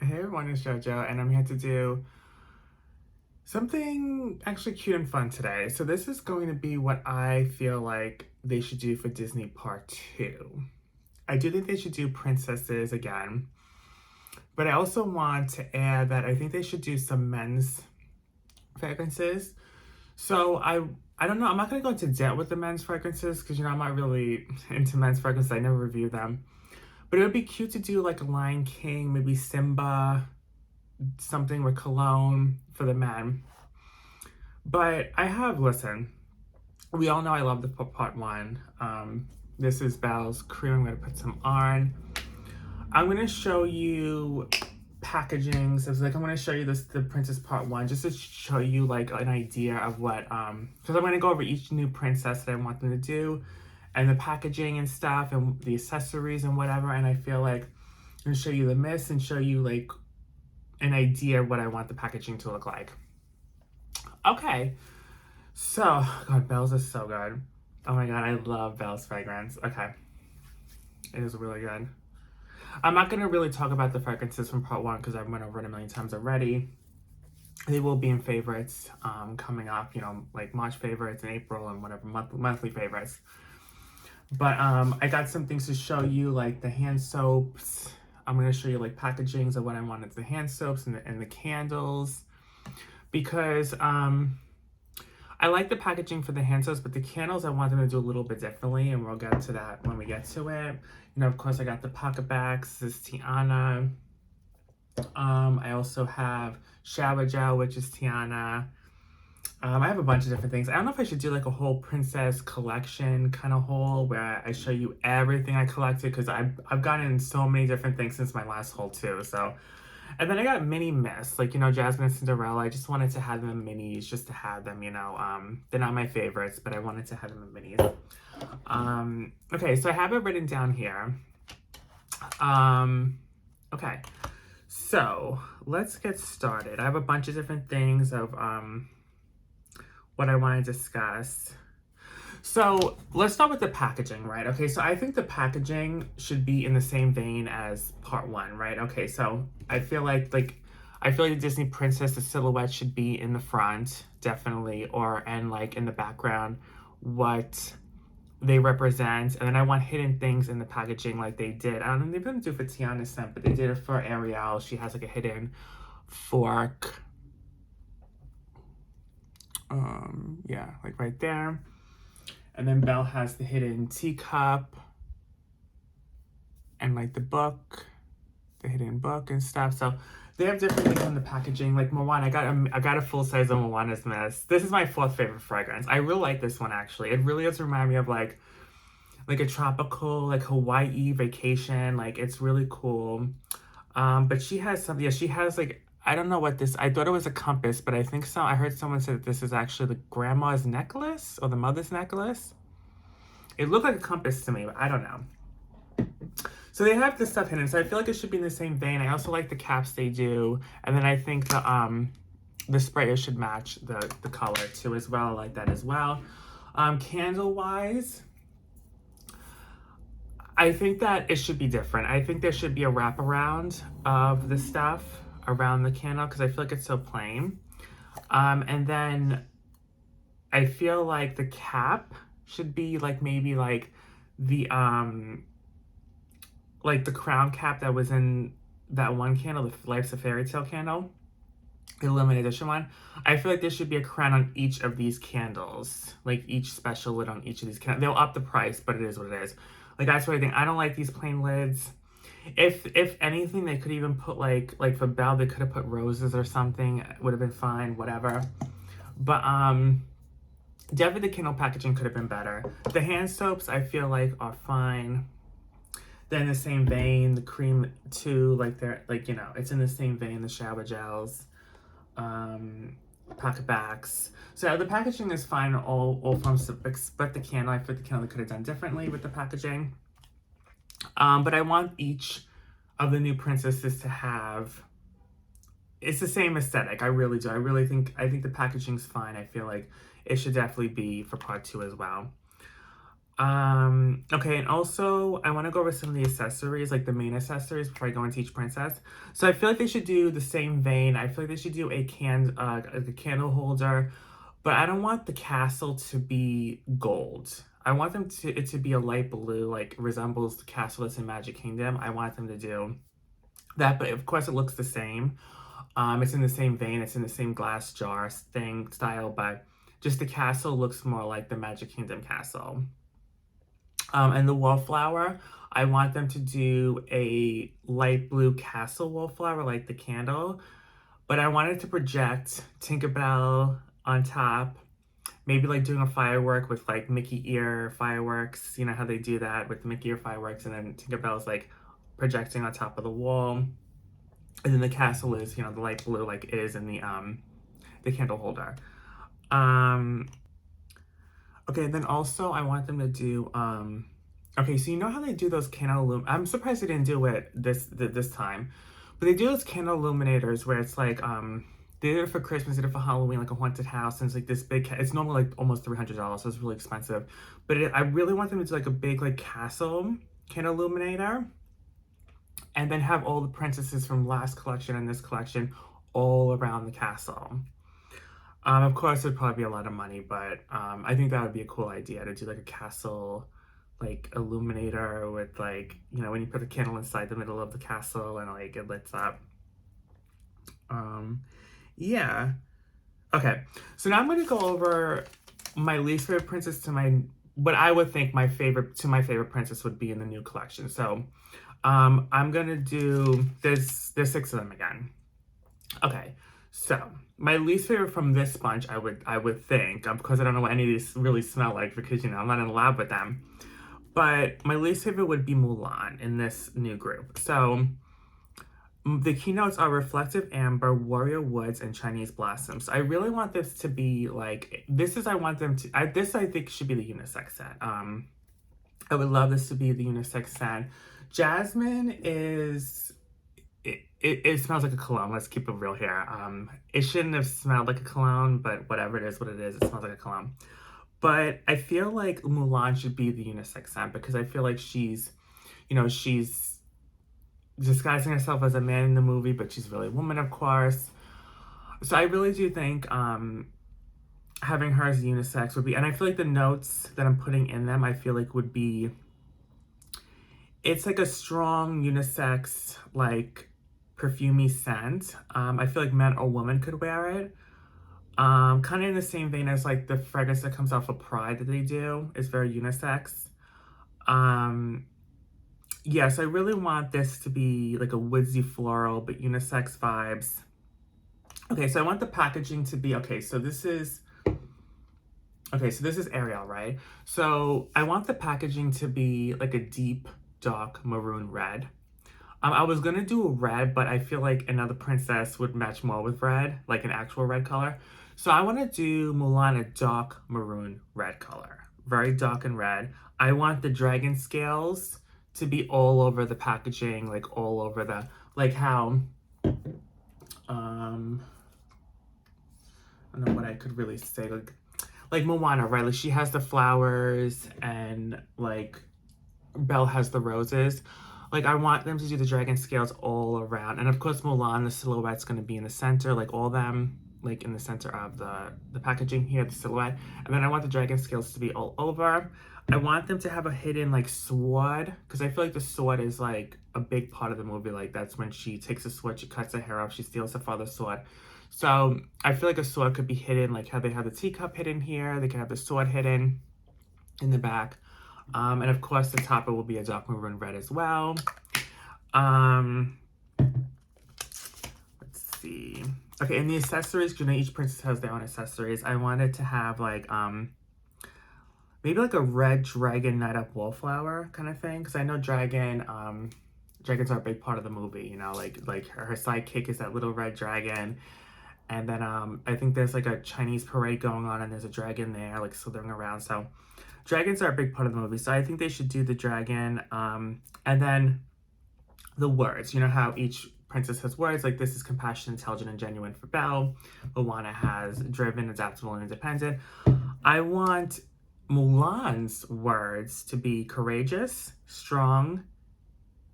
Hey everyone, it's JoJo, and I'm here to do something actually cute and fun today. So this is going to be what I feel like they should do for Disney Part 2. I do think they should do princesses again, but I also want to add that I think they should do some men's fragrances. So I don't know, I'm not going to go into depth with the men's fragrances because, I'm not really into men's fragrances. I never review them. But it would be cute to do like a Lion King, maybe Simba, something with cologne for the men. But listen, we all know I love the part one. This is Belle's cream. I'm going to put some on. I'm going to show you packaging. So it's like I'm going to show you the Princess Part 1 just to show you like an idea of what, because I'm going to go over each new princess that I want them to do and the packaging and stuff and the accessories and whatever. And I feel like I'm going to show you the mist and show you like an idea of what I want the packaging to look like. Okay, so, God, Belle's is so good. Oh my God, I love Belle's fragrance. Okay, it is really good. I'm not going to really talk about the fragrances from part one because I've went over it a million times already. They will be in favorites coming up, like March favorites in April and whatever, monthly favorites. But I got some things to show you, like the hand soaps. I'm going to show you like packagings of what I wanted, the hand soaps and the candles. Because I like the packaging for the hand soaps, but the candles I want them to do a little bit differently, and we'll get to that when we get to it. Of course, I got the PocketBacs. This is Tiana. I also have Shower Gel, which is Tiana. I have a bunch of different things. I don't know if I should do like a whole princess collection kind of haul where I show you everything I collected because I've gotten so many different things since my last haul too. So, and then I got mini mists, like, Jasmine and Cinderella. I just wanted to have them in minis just to have them, They're not my favorites, but I wanted to have them in minis. Okay, so I have it written down here. Okay, so let's get started. I have a bunch of different things of what I want to discuss. So let's start with the packaging, right? Okay, so I think the packaging should be in the same vein as part one, right? Okay, so I feel like the Disney princess, the silhouette should be in the front, definitely, and like in the background, what they represent. And then I want hidden things in the packaging like they did. I don't know, they didn't do it for Tiana's scent, but they did it for Ariel. She has like a hidden fork. Yeah, like right there. And then Belle has the hidden teacup and like the book, the hidden book and stuff. So they have different things in the packaging. Like Moana, I got a full size of Moana's mist. This is my fourth favorite fragrance. I really like this one actually. It really does remind me of like a tropical, like Hawaii vacation. Like it's really cool. But she has some, yeah, she has like, I don't know what this, I thought it was a compass, but I think so. I heard someone say that this is actually the grandma's necklace or the mother's necklace. It looked like a compass to me, but I don't know. So they have this stuff hidden. So I feel like it should be in the same vein. I also like the caps they do. And then I think the sprayer should match the color too as well. I like that as well. Candle-wise, I think that it should be different. I think there should be a wraparound of the stuff around the candle because I feel like it's so plain. And then I feel like the cap should be like maybe like the crown cap that was in that one candle, the Life's a Fairy Tale candle, the limited edition one. I feel like there should be a crown on each of these candles, like each special lid on each of these candles. They'll up the price, but it is what it is. Like that's what I think. I don't like these plain lids. If anything, they could even put like for Belle, they could have put roses or something. It would have been fine, whatever. But definitely the candle packaging could have been better. The hand soaps I feel like are fine. They're in the same vein. The cream too, like they're like, it's in the same vein. The shower gels, PocketBacs. So the packaging is fine all forms, but the candle, I feel the candle could have done differently with the packaging. But I want each of the new princesses to have, it's the same aesthetic. I really do. I think the packaging's fine. I feel like it should definitely be for part two as well. Okay, and also I want to go over some of the accessories, like the main accessories before I go into each princess. So I feel like they should do the same vein. I feel like they should do a candle holder, but I don't want the castle to be gold. I want it to be a light blue, like resembles the castle that's in Magic Kingdom. I want them to do that, but of course it looks the same. It's in the same vein, it's in the same glass jar thing style, but just the castle looks more like the Magic Kingdom castle. And the wallflower, I want them to do a light blue castle wallflower like the candle, but I wanted to project Tinkerbell on top, maybe like doing a firework with like Mickey ear fireworks. You know how they do that with the Mickey ear fireworks, and then Tinkerbell's like projecting on top of the wall. And then the castle is, the light blue like it is in the candle holder. Okay, then also I want them to do okay, so you know how they do those candle I'm surprised they didn't do it this time. But they do those candle illuminators where it's like they did it for Christmas, they did it for Halloween, like a haunted house, and it's like this big it's normally like almost $300, so it's really expensive. But I really want them to do like a big like castle candle illuminator, and then have all the princesses from last collection and this collection all around the castle. Of course, it'd probably be a lot of money, but I think that would be a cool idea to do like a castle, like illuminator with like, when you put the candle inside the middle of the castle and like it lights up. Yeah. Okay, so now I'm gonna go over my least favorite princess to what I would think my favorite princess would be in the new collection. So, I'm gonna do there's 6 of them again. Okay, so my least favorite from this bunch, I would think, of course I don't know what any of these really smell like because I'm not in a lab with them. But my least favorite would be Mulan in this new group. So the keynotes are Reflective Amber, Warrior Woods, and Chinese Blossoms. I really want this to be like I want them to. This I think should be the unisex set. I would love this to be the unisex set. Jasmine is. It smells like a cologne. Let's keep it real here. It shouldn't have smelled like a cologne, but whatever it is, what it is, it smells like a cologne. But I feel like Mulan should be the unisex scent because I feel like she's disguising herself as a man in the movie, but she's really a woman, of course. So I really do think having her as unisex would be, and I feel like the notes that I'm putting in them, I feel like would be, it's like a strong unisex, like perfumey scent. I feel like men or women could wear it. Kind of in the same vein as like the fragrance that comes off of Pride that they do. It's very unisex. Yes, I really want this to be like a woodsy floral, but unisex vibes. Okay, so I want the packaging to be, so this is Ariel, right? So I want the packaging to be like a deep, dark maroon red. I was gonna do a red, but I feel like another princess would match more with red, like an actual red color. So I want to do Mulan a dark maroon red color, very dark and red. I want the dragon scales to be all over the packaging, like all over like how, I don't know what I could really say, like Moana, right? Like she has the flowers and like Belle has the roses. Like, I want them to do the dragon scales all around. And of course, Mulan, the silhouette's going to be in the center, like all them, like in the center of the packaging here, the silhouette. And then I want the dragon scales to be all over. I want them to have a hidden, like, sword. Because I feel like the sword is, like, a big part of the movie. Like, that's when she takes a sword, she cuts her hair off, she steals her father's sword. So, I feel like a sword could be hidden, like how they have the teacup hidden here. They can have the sword hidden in the back. And of course, the topper will be a dark maroon red as well. Let's see. Okay, and the accessories, each princess has their own accessories. I wanted to have like, maybe like a red dragon night up wallflower kind of thing. Because I know dragons are a big part of the movie, like her sidekick is that little red dragon. And then I think there's like a Chinese parade going on and there's a dragon there like slithering around. So dragons are a big part of the movie. So I think they should do the dragon. And then the words, how each princess has words, like this is compassionate, intelligent, and genuine for Belle. Moana has driven, adaptable, and independent. I want Mulan's words to be courageous, strong,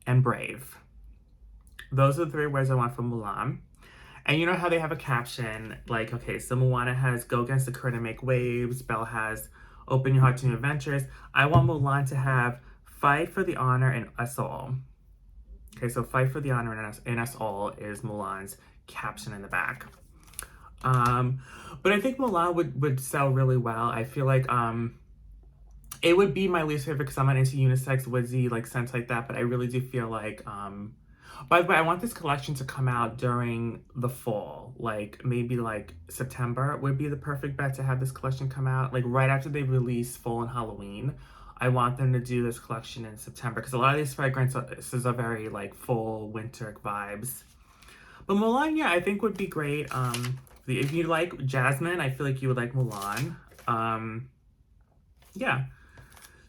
and brave. Those are the 3 words I want from Mulan. And you know how they have a caption, like, okay, so Moana has go against the current and make waves. Belle has open your heart to new adventures. I want Mulan to have fight for the honor in us all. Okay, so fight for the honor in us all is Mulan's caption in the back. But I think Mulan would sell really well. I feel like it would be my least favorite because I'm not into unisex, woodsy, like scents like that. But I really do feel like by the way, I want this collection to come out during the fall, like maybe like September would be the perfect bet to have this collection come out, like right after they release fall and Halloween. I want them to do this collection in September because a lot of these fragrances are very like fall winter vibes. But Mulan, yeah, I think would be great. If you like Jasmine, I feel like you would like Mulan. Yeah.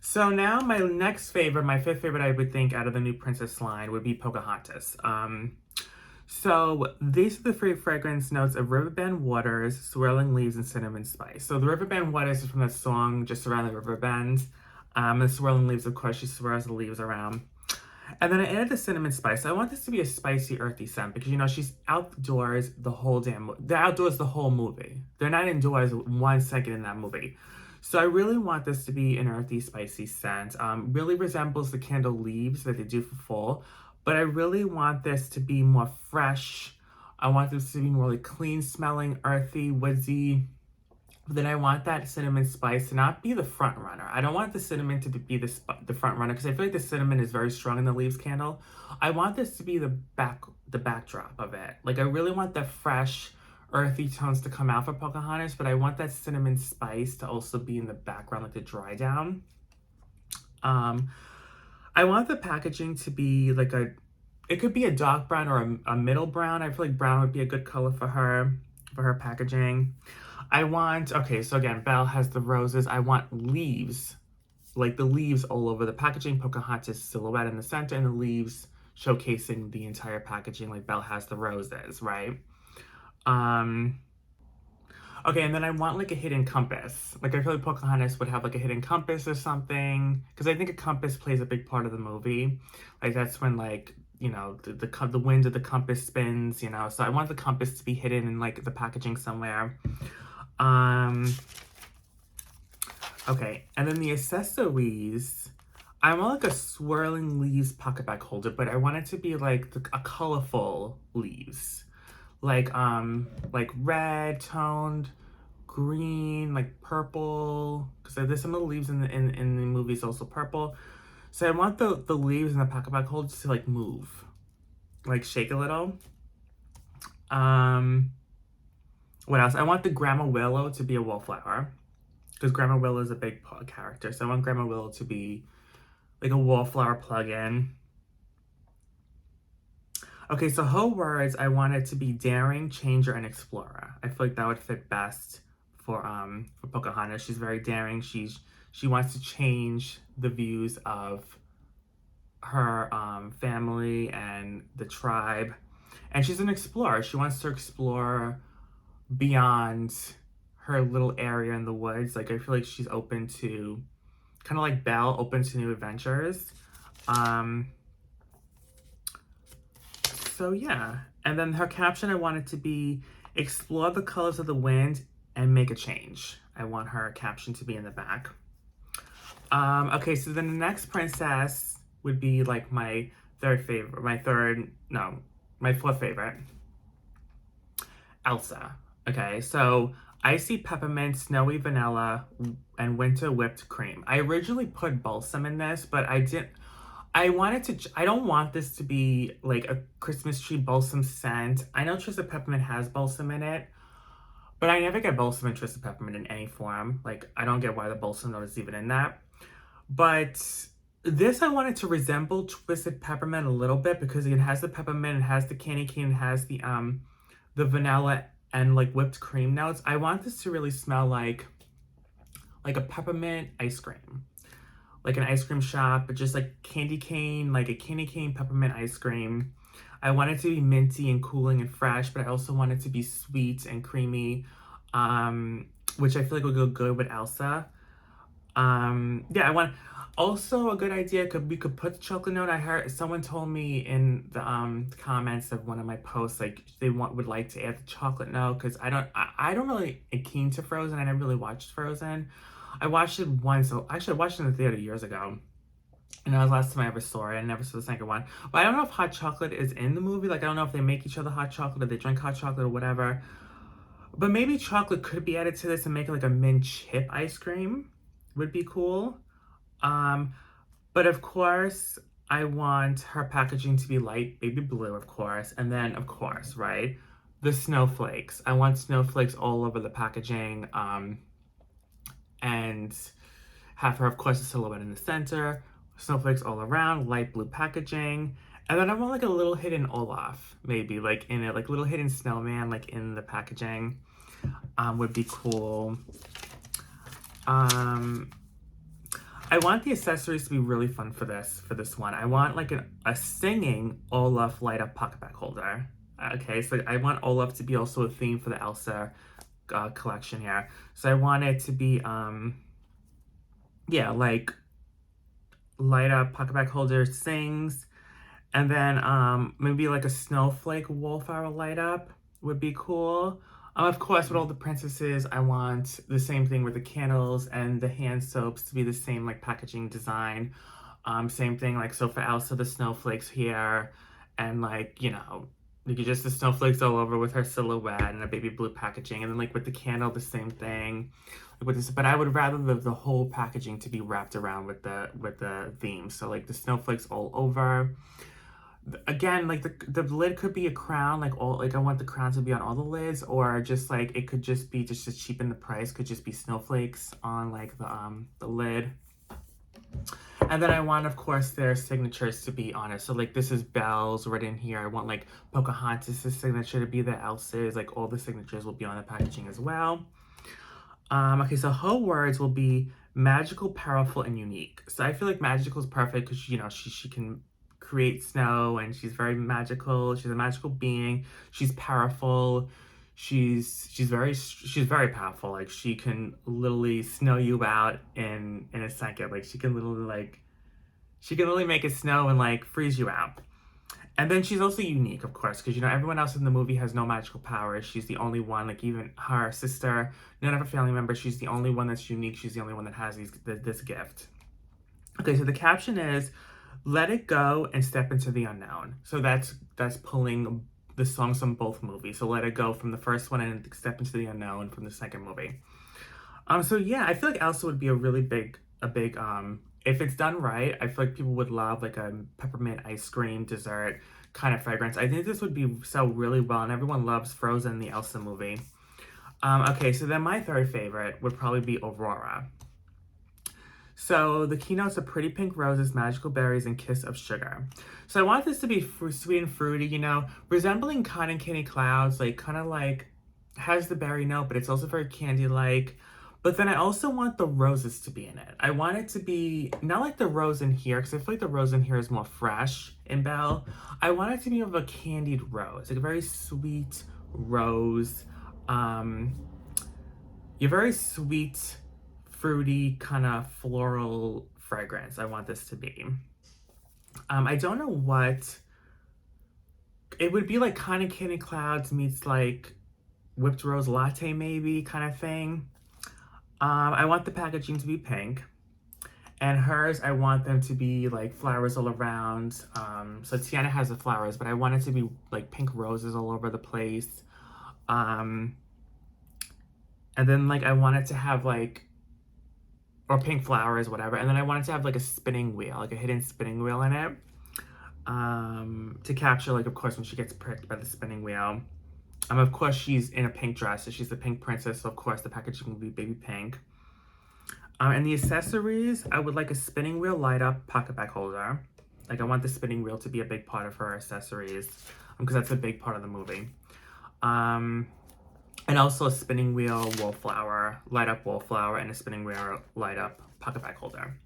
So now my next favorite, my 5th favorite, I would think out of the new Princess line would be Pocahontas. So these are the 3 fragrance notes of Riverbend Waters, Swirling Leaves, and Cinnamon Spice. So the Riverbend Waters is from the song Just Around the Riverbend. The Swirling Leaves, of course, she swirls the leaves around. And then I added the cinnamon spice. I want this to be a spicy, earthy scent because, you know, she's outdoors the whole they're outdoors the whole movie. They're not indoors 1 second in that movie. So I really want this to be an earthy, spicy scent. Really resembles the candle leaves that they do for fall. But I really want this to be more fresh. I want this to be more like clean smelling, earthy, woodsy. But then I want that cinnamon spice to not be the front runner. I don't want the cinnamon to be the front runner because I feel like the cinnamon is very strong in the leaves candle. I want this to be the backdrop of it. Like I really want the fresh, earthy tones to come out for Pocahontas, but I want that cinnamon spice to also be in the background, like the dry down. I want the packaging to be like it could be a dark brown or a middle brown. I feel like brown would be a good color for her packaging. I want, okay, so again, Belle has the roses. I want leaves, like the leaves all over the packaging. Pocahontas silhouette in the center and the leaves showcasing the entire packaging like Belle has the roses, right? Okay, and then I want like a hidden compass. Like I feel like Pocahontas would have like a hidden compass or something. Because I think a compass plays a big part of the movie. Like that's when like, you know, the wind of the compass spins, you know. So I want the compass to be hidden in like the packaging somewhere. Okay, and then the accessories, I want like a swirling leaves pocket bag holder, but I want it to be like a colorful leaves. Like red toned, green, like purple, because there's some of the leaves in the movies also purple. So I want the leaves in the pocket bag holder to like move, like shake a little. What else? I want the Grandma Willow to be a wallflower because Grandma Willow is a big character. So I want Grandma Willow to be like a wallflower plug-in. Okay, so her words, I want it to be daring, changer, and explorer. I feel like that would fit best for Pocahontas. She's very daring. She wants to change the views of her family and the tribe. And she's an explorer. She wants to explore beyond her little area in the woods. Like I feel like she's open to, kind of like Belle, open to new adventures. So yeah, and then her caption, I want it to be explore the colors of the wind and make a change. I want her caption to be in the back. Okay, so then the next princess would be like my fourth favorite, Elsa. Okay, so icy peppermint, snowy vanilla, and winter whipped cream. I originally put balsam in this, but I don't want this to be like a Christmas tree balsam scent. I know Twisted Peppermint has balsam in it, but I never get balsam in Twisted Peppermint in any form. Like, I don't get why the balsam note is even in that. But this, I want it to resemble Twisted Peppermint a little bit because it has the peppermint, it has the candy cane, it has the vanilla and like whipped cream notes. I want this to really smell like a peppermint ice cream. Like an ice cream shop, but just like candy cane, like a candy cane peppermint ice cream. I want it to be minty and cooling and fresh, but I also want it to be sweet and creamy, which I feel like would go good with Elsa. Yeah, I want also a good idea could we could put chocolate note. I heard someone told me in the comments of one of my posts like they would like to add the chocolate note because I don't really keen to Frozen. I never really watched Frozen. I watched it once. So actually, I watched it in the theater years ago. And that was the last time I ever saw it. I never saw the second one. But I don't know if hot chocolate is in the movie. Like, I don't know if they make each other hot chocolate or they drink hot chocolate or whatever. But maybe chocolate could be added to this and make it like a mint chip ice cream. Would be cool. Um, but of course, I want her packaging to be light baby blue, of course. And then, of course, right, the snowflakes. I want snowflakes all over the packaging. And have her, of course, a silhouette in the center, snowflakes all around, light blue packaging. And then I want like a little hidden Olaf, maybe, like in it, like little hidden snowman, like in the packaging. Would be cool. I want the accessories to be really fun for this one. I want like a singing Olaf light up pocket bag holder. Okay, so I want Olaf to be also a theme for the Elsa collection here. So I want it to be yeah, like light up pocket bag holder sings, and then maybe like a snowflake wallflower light up would be cool. Of course, with all the princesses, I want the same thing with the candles and the hand soaps to be the same like packaging design. Same thing like so for Elsa, the snowflakes here, and like you could just the snowflakes all over with her silhouette and a baby blue packaging, and then like with the candle, the same thing. With this, but I would rather the whole packaging to be wrapped around with the theme. So like the snowflakes all over. Again, like the lid could be a crown, like all like I want the crown to be on all the lids, or just like it could just be just to cheapen the price, could just be snowflakes on like the lid. And then I want, of course, their signatures to be on it. So like this is Belle's right in here. I want like Pocahontas' signature to be the Elsa's. Like all the signatures will be on the packaging as well. Okay, so her words will be magical, powerful, and unique. So I feel like magical is perfect because she can create snow and she's very magical. She's a magical being. She's powerful. She's very powerful. Like she can literally snow you out in a second. Like she can literally make it snow and like freeze you out. And then she's also unique, of course, because everyone else in the movie has no magical powers. She's the only one, like even her sister, none of her family members. She's the only one that's unique. She's the only one that has this gift. Okay, so the caption is, "Let it go and step into the unknown." So that's pulling the songs from both movies. So "Let It Go" from the first one and "Step into the Unknown" from the second movie. So yeah, I feel like Elsa would be a really big if it's done right, I feel like people would love like a peppermint ice cream dessert kind of fragrance. I think this would be sell really well, and everyone loves Frozen, the Elsa movie. Okay, so then my third favorite would probably be Aurora. So the keynotes are Pretty Pink Roses, Magical Berries, and Kiss of Sugar. So I want this to be sweet and fruity, resembling cotton candy clouds, like kind of like has the berry note, but it's also very candy-like. But then I also want the roses to be in it. I want it to be not like the rose in here, because I feel like the rose in here is more fresh in Belle. I want it to be of a candied rose, like a very sweet rose. Your very sweet, fruity, kind of floral fragrance. I want this to be. I don't know what. It would be like cotton candy clouds meets like whipped rose latte, maybe kind of thing. I want the packaging to be pink. And hers, I want them to be like flowers all around. So Tiana has the flowers, but I want it to be like pink roses all over the place. And then like I want it to have like, or pink flowers, whatever. And then I want it to have like a spinning wheel, like a hidden spinning wheel in it. To capture like, of course, when she gets pricked by the spinning wheel. Of course, she's in a pink dress, so she's the pink princess, so of course the packaging will be baby pink. And the accessories, I would like a spinning wheel light up pocket bag holder. Like I want the spinning wheel to be a big part of her accessories, because that's a big part of the movie. And also a spinning wheel wallflower, light up wallflower, and a spinning wheel light up pocket bag holder.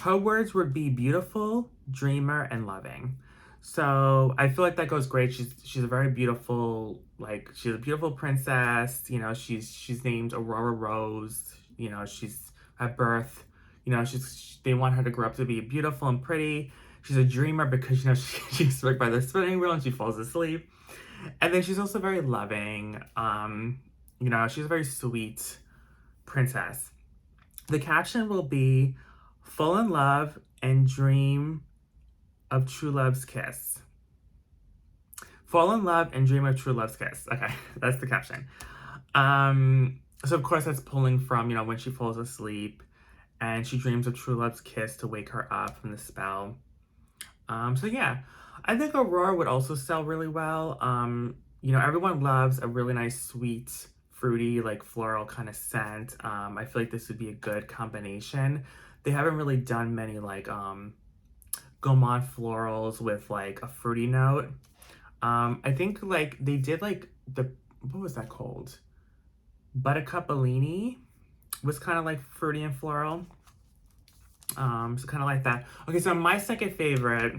Her words would be beautiful, dreamer, and loving. So I feel like that goes great. She's a very beautiful, like she's a beautiful princess. She's named Aurora Rose. She's at birth. You know, they want her to grow up to be beautiful and pretty. She's a dreamer because, you know, she's struck by the spinning wheel and she falls asleep. And then she's also very loving. You know, she's a very sweet princess. The caption will be, fall in love and dream of true love's kiss. Fall in love and dream of true love's kiss. Okay, that's the caption. So of course that's pulling from, you know, when she falls asleep and she dreams of true love's kiss to wake her up from the spell. So yeah, I think Aurora would also sell really well. You know, everyone loves a really nice, sweet, fruity, like floral kind of scent. I feel like this would be a good combination. They haven't really done many like gourmand florals with like a fruity note. I think like they did like what was that called? Buttercup Bellini was kind of like fruity and floral. So kind of like that. Okay, so my second favorite,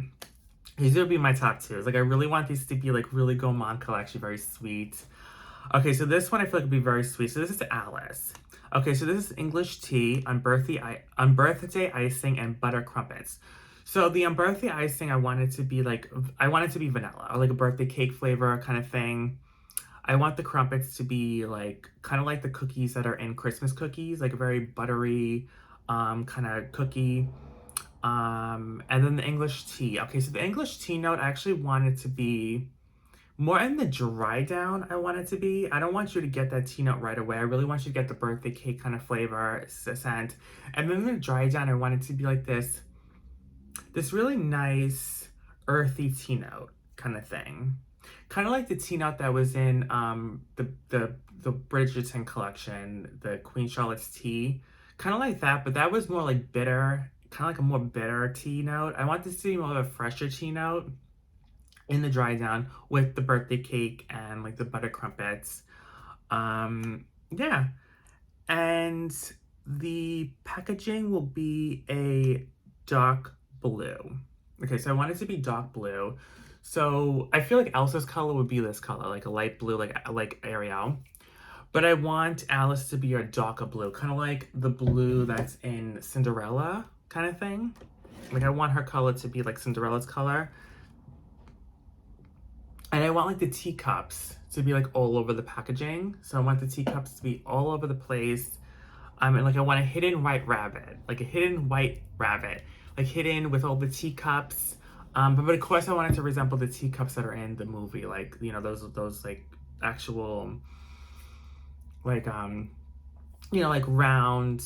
these would be my top two. Like I really want these to be like really gourmand collection, very sweet. Okay, so this one I feel like would be very sweet. So this is Alice. Okay, so this is English tea, unbirthday icing, and butter crumpets. So the unbirthday icing, I want it to be vanilla, or like a birthday cake flavor kind of thing. I want the crumpets to be like kind of like the cookies that are in Christmas cookies, like a very buttery kind of cookie. And then the English tea. Okay, so the English tea note, I actually want it to be more in the dry down. I want it to be. I don't want you to get that tea note right away. I really want you to get the birthday cake kind of flavor, scent. And then the dry down, I want it to be like this really nice earthy tea note kind of thing. Kind of like the tea note that was in the Bridgerton collection, the Queen Charlotte's tea. Kind of like that, but that was more like bitter, kind of like a more bitter tea note. I want this to be more of a fresher tea note in the dry down with the birthday cake and like the butter crumpets. Yeah. And the packaging will be a dark blue. Okay, so I want it to be dark blue. So I feel like Elsa's color would be this color, like a light blue, like Ariel. But I want Alice to be a darker blue, kind of like the blue that's in Cinderella kind of thing. Like I want her color to be like Cinderella's color. And I want like the teacups to be like all over the packaging. So I want the teacups to be all over the place. And like I want a hidden white rabbit, like a hidden white rabbit, like hidden with all the teacups. But of course I want it to resemble the teacups that are in the movie, like, you know, those like actual, like, you know, like round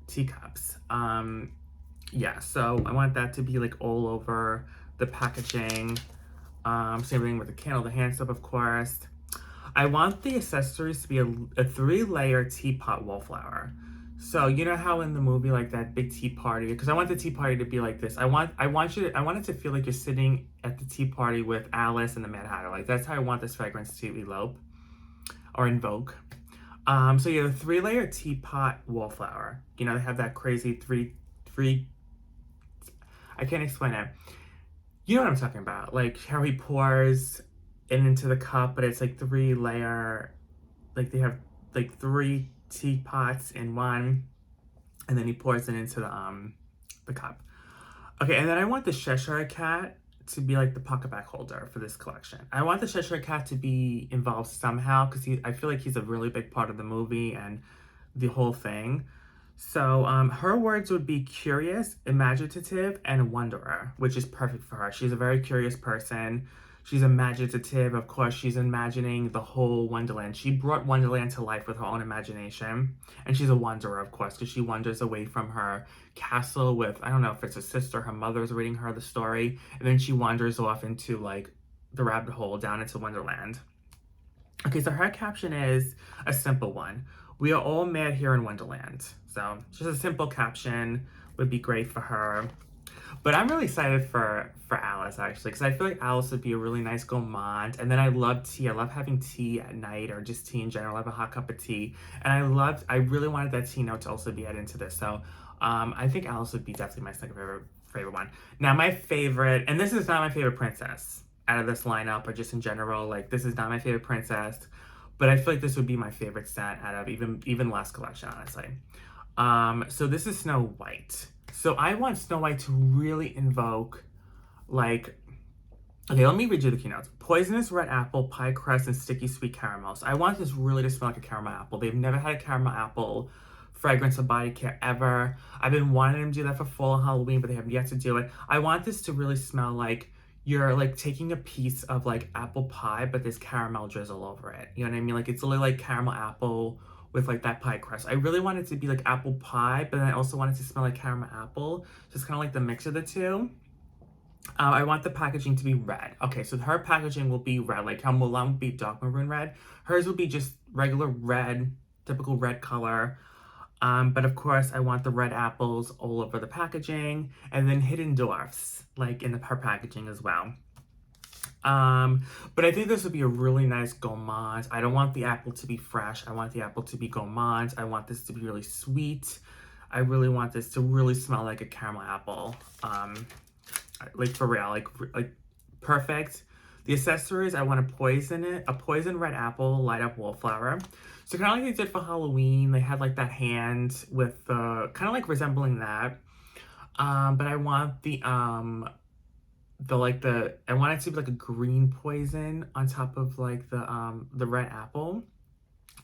teacups. Yeah, so I want that to be like all over the packaging. Same thing with the candle, the hand soap, of course. I want the accessories to be a 3-layer teapot wallflower. So you know how in the movie, like that big tea party, because I want the tea party to be like this. I want it to feel like you're sitting at the tea party with Alice and the Mad Hatter. Like that's how I want this fragrance to elope or invoke. So you have a 3-layer teapot wallflower. You know, they have that crazy three. I can't explain it. You know what I'm talking about? Like how he pours it into the cup, but it's like 3-layer. Like they have like 3 teapots in one, and then he pours it into the cup. Okay, and then I want the Cheshire Cat to be like the pocket bag holder for this collection. I want the Cheshire Cat to be involved somehow because I feel like he's a really big part of the movie and the whole thing. So her words would be curious, imaginative, and wanderer, which is perfect for her. She's a very curious person. She's imaginative. Of course, she's imagining the whole Wonderland. She brought Wonderland to life with her own imagination. And she's a wanderer, of course, because she wanders away from her castle with, I don't know if it's a sister, her mother's reading her the story. And then she wanders off into like the rabbit hole down into Wonderland. Okay, so her caption is a simple one. We are all mad here in Wonderland. So just a simple caption would be great for her. But I'm really excited for Alice, actually, because I feel like Alice would be a really nice gourmand. And then I love tea. I love having tea at night or just tea in general. I have a hot cup of tea. And I really wanted that tea note to also be added into this. So I think Alice would be definitely my second favorite one. Now, my favorite, and this is not my favorite princess out of this lineup or just in general. Like, this is not my favorite princess. But I feel like this would be my favorite set out of even last collection, honestly. So this is Snow White. So I want Snow White to really invoke, like, okay, let me read you the keynotes. Poisonous red apple, pie crust, and sticky sweet caramels. I want this really to smell like a caramel apple. They've never had a caramel apple fragrance or body care ever. I've been wanting them to do that for fall and Halloween, but they have yet to do it. I want this to really smell like you're like taking a piece of like apple pie, but there's caramel drizzle over it. You know what I mean? Like it's literally like caramel apple with like that pie crust. I really want it to be like apple pie, but then I also want it to smell like caramel apple. So it's kind of like the mix of the two. I want the packaging to be red. Okay, so her packaging will be red, like how Mulan would be dark maroon red. Hers will be just regular red, typical red color. But of course, I want the red apples all over the packaging, and then hidden dwarfs, like in her packaging as well. But I think this would be a really nice gourmand. I don't want the apple to be fresh. I want the apple to be gourmand. I want this to be really sweet. I really want this to really smell like a caramel apple. Like for real, like perfect. The accessories, I want a poison red apple, light up wallflower. So kind of like they did for Halloween, they had like that hand with the, kind of like resembling that. But I want I want it to be like a green poison on top of like the red apple.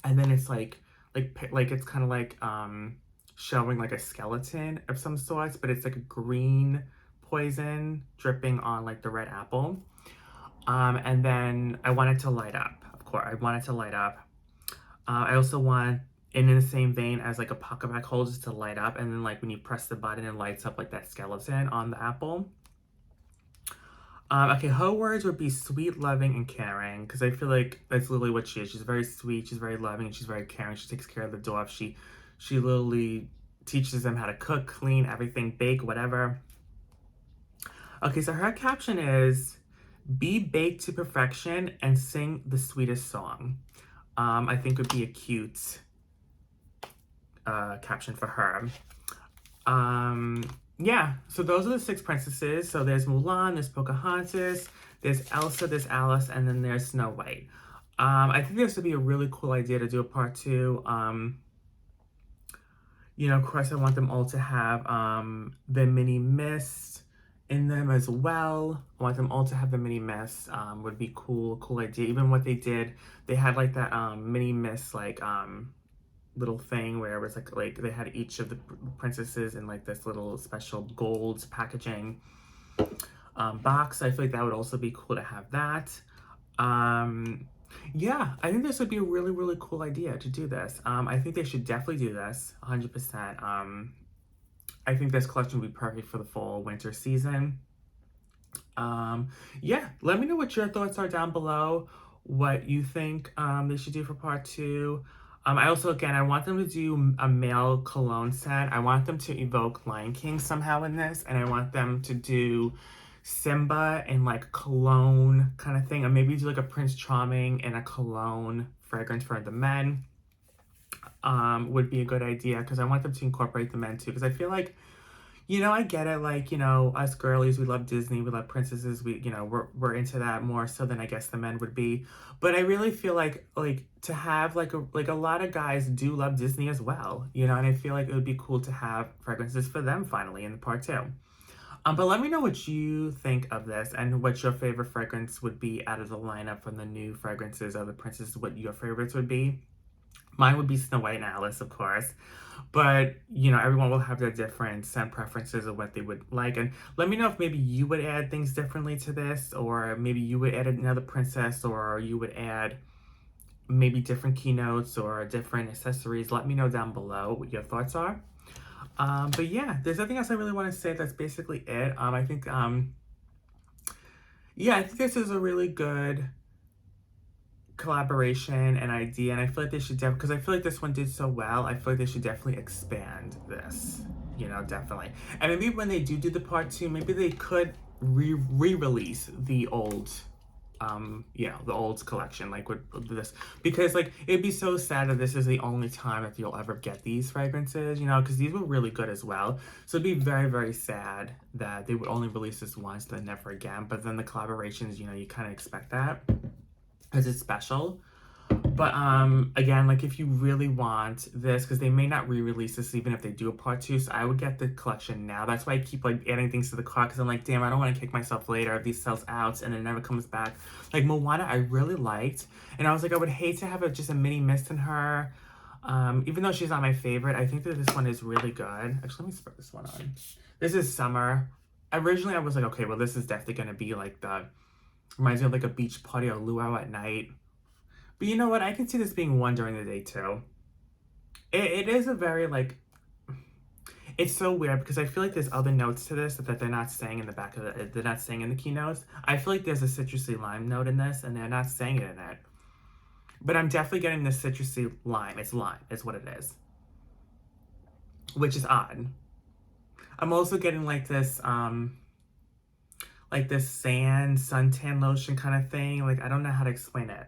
And then it's like it's kind of like, showing like a skeleton of some sorts, but it's like a green poison dripping on like the red apple. And then I want it to light up. Of course, I want it to light up. I also want, in the same vein as like a PocketBac holder, to light up, and then like when you press the button, it lights up like that skeleton on the apple. Okay, her words would be sweet, loving, and caring, because I feel like that's literally what she is. She's very sweet, she's very loving, and she's very caring. She takes care of the dwarf. She literally teaches them how to cook, clean, everything, bake, whatever. Okay, so her caption is, be baked to perfection and sing the sweetest song. I think would be a cute caption for her. Yeah, so those are the 6 princesses. So there's Mulan, there's Pocahontas, there's Elsa, there's Alice, and then there's Snow White. I think this would be a really cool idea to do a part 2. You know, of course, I want them all to have the mini mist in them as well. I want them all to have the mini mist. Would be cool idea. Even what they did, they had like that mini mist like little thing where it was like they had each of the princesses in like this little special gold packaging box. I feel like that would also be cool to have that. Yeah, I think this would be a really cool idea to do this. I think they should definitely do this 100%. I think this collection would be perfect for the fall winter season. Yeah, let me know what your thoughts are down below, what you think they should do for part 2. I also, again, I want them to do a male cologne set. I want them to evoke Lion King somehow in this, and I want them to do Simba in like cologne kind of thing, or maybe do like a Prince Charming and a cologne fragrance for the men. Would be a good idea, because I want them to incorporate the men too, because I feel like, you know, I get it, like, you know, us girlies, we love Disney, we love princesses, we, you know, we're into that more so than I guess the men would be. But I really feel like to have like a lot of guys do love Disney as well, you know, and I feel like it would be cool to have fragrances for them finally in the part 2. But let me know what you think of this and what your favorite fragrance would be out of the lineup from the new fragrances of the princesses, what your favorites would be. Mine would be Snow White and Alice, of course. But, you know, everyone will have their different scent preferences of what they would like. And let me know if maybe you would add things differently to this, or maybe you would add another princess, or you would add maybe different keynotes or different accessories. Let me know down below what your thoughts are. But yeah, there's nothing else I really want to say. That's basically it. I think, yeah, I think this is a really good collaboration and idea, and I feel like they should because I feel like this one did so well. I feel like they should definitely expand this, you know, definitely. And maybe when they do the part 2, maybe they could re-release the old you know, the old collection, like with this, because like it'd be so sad that this is the only time that you'll ever get these fragrances, you know, because these were really good as well. So it'd be very sad that they would only release this once, then never again. But then the collaborations, you know, you kind of expect that because it's special. But again, like if you really want this, because they may not re-release this even if they do a part two, so I would get the collection now. That's why I keep like adding things to the cart, because I'm like, damn, I don't want to kick myself later if these sells out and it never comes back. Like Moana, I really liked, and I was like, I would hate to have just a mini mist in her. Even though she's not my favorite, I think that this one is really good. Actually, let me spread this one on. This is summer. Originally, I was like, okay, well, this is definitely gonna be like reminds me of like a beach party or luau at night. But you know what? I can see this being one during the day too. It is a very like, it's so weird because I feel like there's other notes to this that they're not saying in the back of they're not saying in the keynotes. I feel like there's a citrusy lime note in this and they're not saying it in it. But I'm definitely getting the citrusy lime. It's lime, is what it is. Which is odd. I'm also getting like this sand suntan lotion kind of thing. Like, I don't know how to explain it.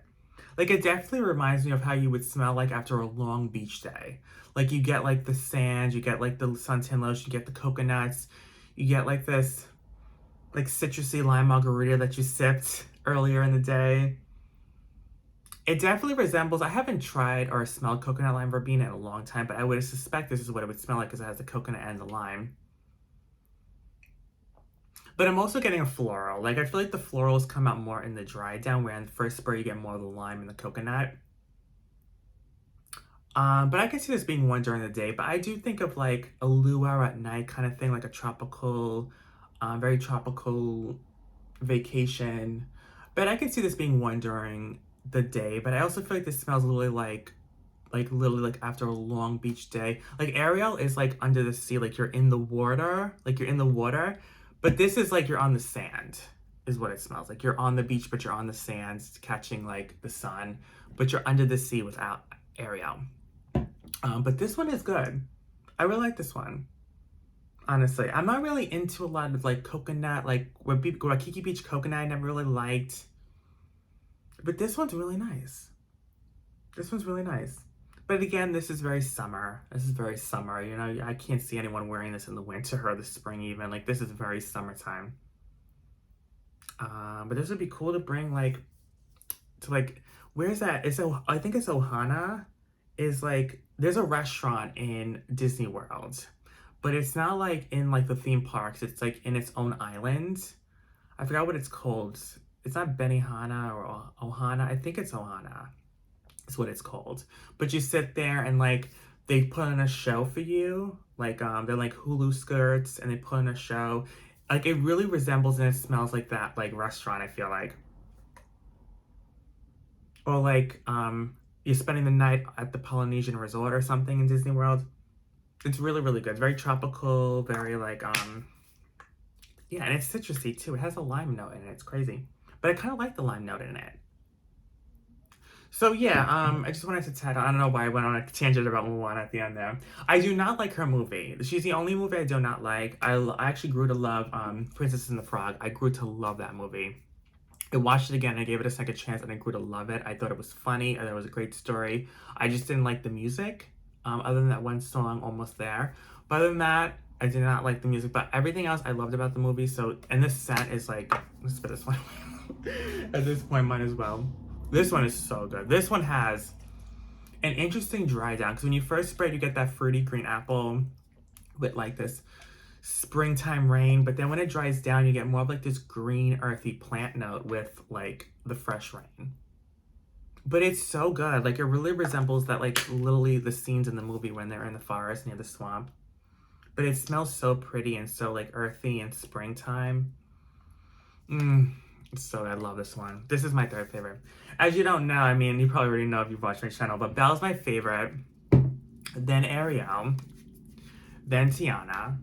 Like, it definitely reminds me of how you would smell like after a long beach day. Like, you get like the sand, you get like the suntan lotion, you get the coconuts, you get like this like citrusy lime margarita that you sipped earlier in the day. It definitely resembles, I haven't tried or smelled coconut lime verbena in a long time, but I would suspect this is what it would smell like because it has the coconut and the lime. But I'm also getting a floral. Like, I feel like the florals come out more in the dry down, where in the first spray you get more of the lime and the coconut. But I can see this being one during the day. But I do think of like a luau at night kind of thing, like a tropical, very tropical vacation. But I can see this being one during the day. But I also feel like this smells really like literally like after a long beach day. Like Ariel is like under the sea, like you're in the water, But this is like you're on the sand, is what it smells like. You're on the beach, but you're on the sands catching like the sun, but you're under the sea without Ariel. But this one is good. I really like this one. Honestly, I'm not really into a lot of like coconut, like Waikiki Beach coconut. I never really liked, but this one's really nice. This one's really nice. But again, this is very summer. This is very summer. You know, I can't see anyone wearing this in the winter or the spring even. Like, this is very summertime. But this would be cool to bring, like, to, like, where's that? I think it's Ohana. Is, like, there's a restaurant in Disney World. But it's not, like, in, like, the theme parks. It's, like, in its own island. I forgot what it's called. It's not Benihana or Ohana. I think it's Ohana. Is what it's called. But you sit there and like they put on a show for you. Like they're like hula skirts and they put on a show. Like it really resembles and it smells like that like restaurant, I feel like. Or like you're spending the night at the Polynesian Resort or something in Disney World. It's really, really good. It's very tropical, very like yeah, and it's citrusy too. It has a lime note in it. It's crazy. But I kind of like the lime note in it. So yeah, I just wanted to tell. I don't know why I went on a tangent about Moana at the end there. I do not like her movie. She's the only movie I do not like. I actually grew to love Princess and the Frog. I grew to love that movie. I watched it again. I gave it a second chance, and I grew to love it. I thought it was funny. I thought it was a great story. I just didn't like the music, other than that one song, Almost There. But other than that, I did not like the music. But everything else I loved about the movie. So, and this scent is like, let's put this one. At this point, might as well. This one is so good. This one has an interesting dry down because when you first spray, you get that fruity green apple with like this springtime rain, but then when it dries down, you get more of like this green earthy plant note with like the fresh rain. But it's so good. Like it really resembles that like literally the scenes in the movie when they're in the forest near the swamp. But it smells so pretty and so like earthy and springtime. So I love this one. This is my third favorite. As you don't know, I mean, you probably already know if you've watched my channel, but Belle's my favorite, then Ariel, then Tiana,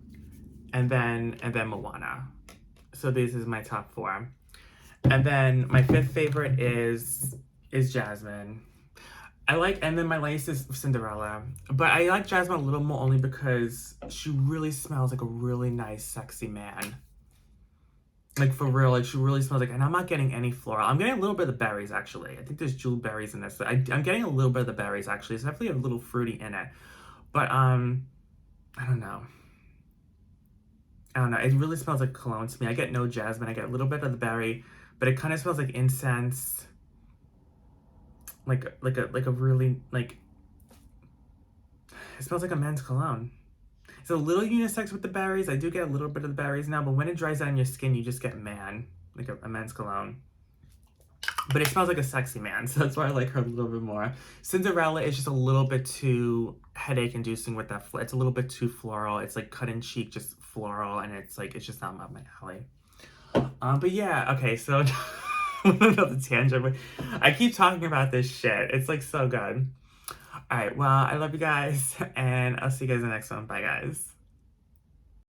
and then Moana. So this is my top four. And then my fifth favorite is Jasmine. And then my latest is Cinderella. But I like Jasmine a little more only because she really smells like a really nice, sexy man. Like, for real, like, she really smells like, and I'm not getting any floral. I'm getting a little bit of the berries, actually. I think there's jewel berries in this. I'm getting a little bit of the berries, actually. It's definitely a little fruity in it. But, I don't know. It really smells like cologne to me. I get no jasmine. I get a little bit of the berry, but it kind of smells like incense. like a really, like, it smells like a men's cologne. It's a little unisex with the berries. I do get a little bit of the berries now, but when it dries out on your skin, you just get man, like a men's cologne. But it smells like a sexy man, so that's why I like her a little bit more. Cinderella is just a little bit too headache-inducing with that. It's a little bit too floral. It's like cut in cheek, just floral, and it's like, it's just not up my alley. But yeah, okay, so another tangent, but I keep talking about this shit. It's like so good. All right, well, I love you guys, and I'll see you guys in the next one. Bye, guys.